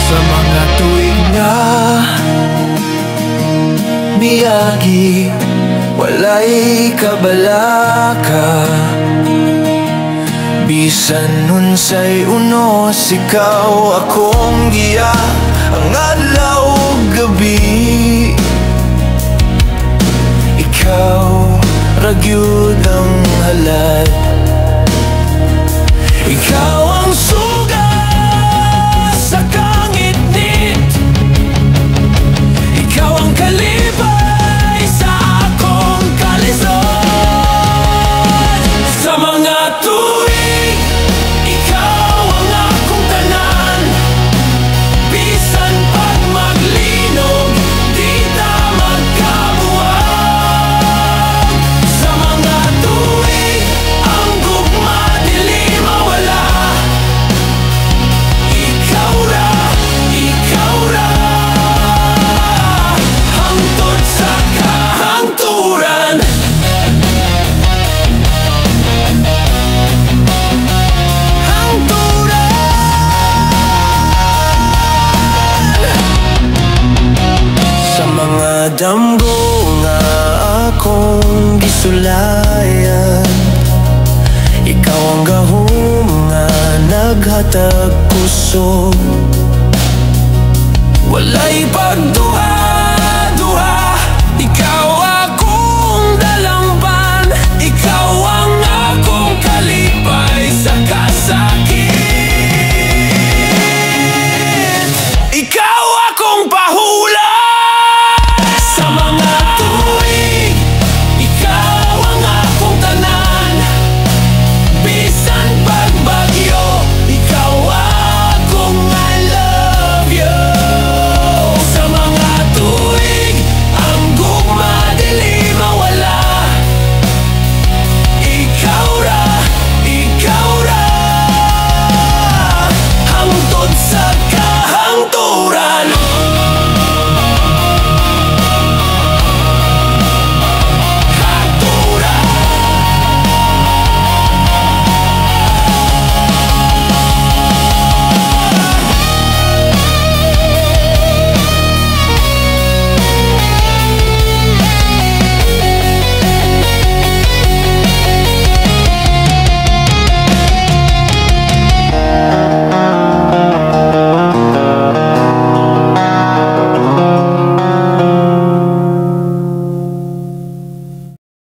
Sa mga tuwing na miyagi, walay kabalaka, bisan unsay unos, ikaw akong giya, ang adlaw ug gabi. Ikaw ra gyud ang halad, ikaw ang suga sa kangit-ngit, ikaw ang kalibay sa akong kalisod. Sa mga tuwing ikaw ang akong tanan, bisan pag maglinog di ta magkabuwag. Sa mga tuwing ang gugma dili mawala, ikaw ra hangtod sa kahangturan. Sa mga damgo nga akong gisulayan, ikaw ang gahom nga naghatag kusog, walay pagduda